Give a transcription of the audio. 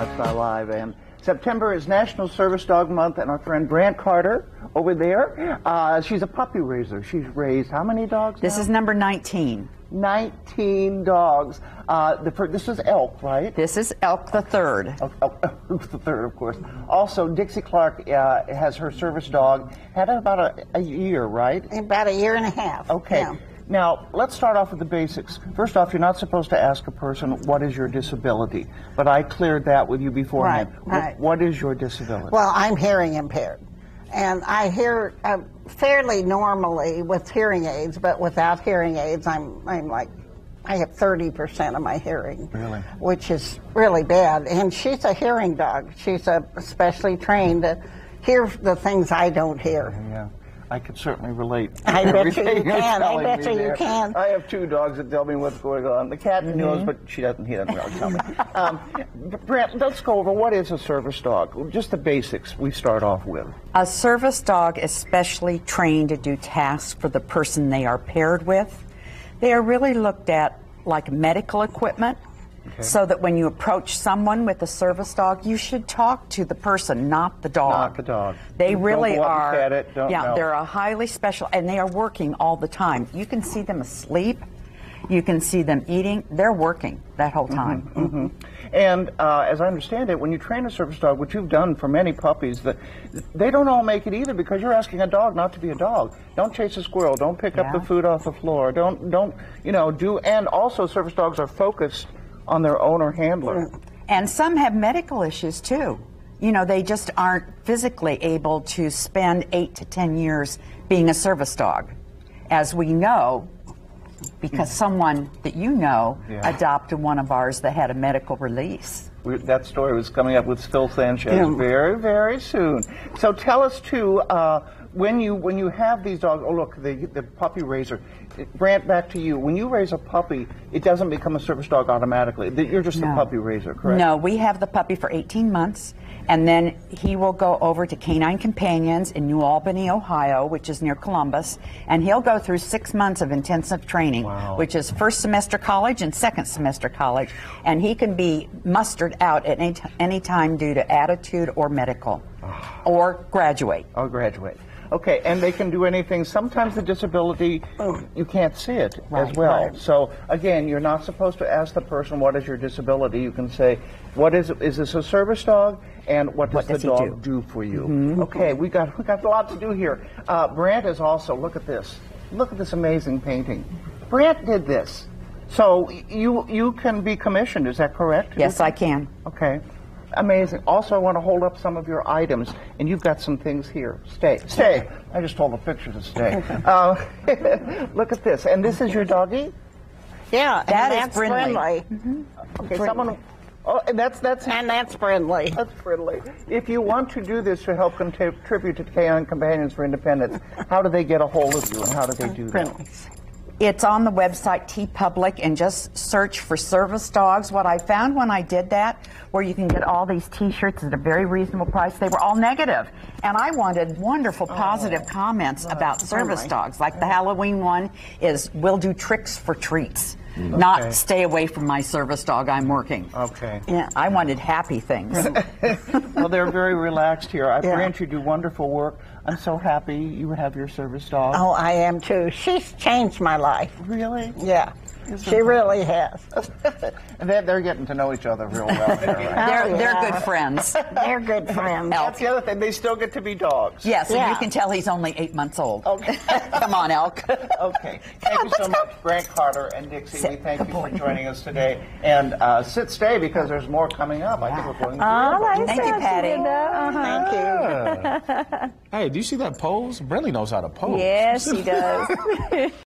Lifestyle Live, and September is National Service Dog Month, and our friend Brant Carter over there, she's a puppy raiser. She's raised how many dogs This now? is number 19. 19 dogs. This is Elk, right? This is Elk the Third. Elk the Third, of course. Also, Dixie Clark has her service dog. Had it about a year, right? About a year and a half. Okay. Yeah. Now, let's start off with the basics. First off, you're not supposed to ask a person, what is your disability? But I cleared that with you beforehand. Right. What is your disability? Well, I'm hearing impaired. And I hear fairly normally with hearing aids, but without hearing aids, I'm like, I have 30% of my hearing. Really? Which is really bad. And she's a hearing dog. She's specially trained to hear the things I don't hear. Yeah. I could certainly relate. I bet you can. I bet you can. I have 2 dogs that tell me what's going on. The cat knows, but he doesn't really tell me. Brant, let's go over what is a service dog. Just the basics we start off with. A service dog is specially trained to do tasks for the person they are paired with. They are really looked at like medical equipment. Okay. So that when you approach someone with a service dog, you should talk to the person, not the dog. Not the dog. They really are. Don't go up and pet it. Yeah, they're a highly special, and they are working all the time. You can see them asleep. You can see them eating. They're working that whole time. And as I understand it, when you train a service dog, which you've done for many puppies, they don't all make it either because you're asking a dog not to be a dog. Don't chase a squirrel. Don't pick up the food off the floor. Don't do. And also, service dogs are focused on their owner handler. And some have medical issues too. You know, they just aren't physically able to spend 8 to 10 years being a service dog. As we know, because someone that you know adopted one of ours that had a medical release. That story was coming up with Phil Sanchez very, very soon. So tell us too, when you have these dogs, oh look, the puppy raiser, Brant, back to you. When you raise a puppy, it doesn't become a service dog automatically. You're just a puppy raiser, correct? No, we have the puppy for 18 months, and then he will go over to Canine Companions in New Albany, Ohio, which is near Columbus, and he'll go through 6 months of intensive training, which is first semester college and second semester college, and he can be mustered out at any time due to attitude or medical, or graduate. Or graduate. Okay, and they can do anything. Sometimes the disability, you can't see it as well. Right. So, again, you're not supposed to ask the person, what is your disability? You can say, is this a service dog? And what does the dog do for you? Okay, we got a lot to do here. Brant is also, look at this. Look at this amazing painting. Brant did this. So, you can be commissioned, is that correct? Yes, I can. Okay. Amazing. Also, I want to hold up some of your items, and you've got some things here. Stay. I just told the picture to stay. Look at this. And this is your doggie? Yeah, that's Brindley. Okay, someone. Oh, and that's Brindley. That's Brindley. If you want to do this to help contribute to Canine Companions for Independence, how do they get a hold of you, and how do they do that? It's on the website TeePublic, and just search for service dogs. What I found when I did that, where you can get all these T-shirts at a very reasonable price, they were all negative. And I wanted wonderful positive comments about service dogs. Like the Halloween one is, we'll do tricks for treats. Not stay away from my service dog, I'm working. Okay. Yeah, I wanted happy things. Well, they're very relaxed here. Brant, you do wonderful work. I'm so happy you have your service dog. Oh, I am too. She's changed my life. Really? Yeah. She really has. And they're getting to know each other real well. They're good friends. They're good friends. That's the other thing. They still get to be dogs. Yes, and you can tell he's only 8 months old. Okay. Come on, Elk. Okay. Thank you so much, Brant Carter and Dixie. We thank you for joining us today. And stay, because there's more coming up. I think we're going to Thank you, Patty. Thank you. Hey, do you see that pose? Brindley knows how to pose. Yes, he does.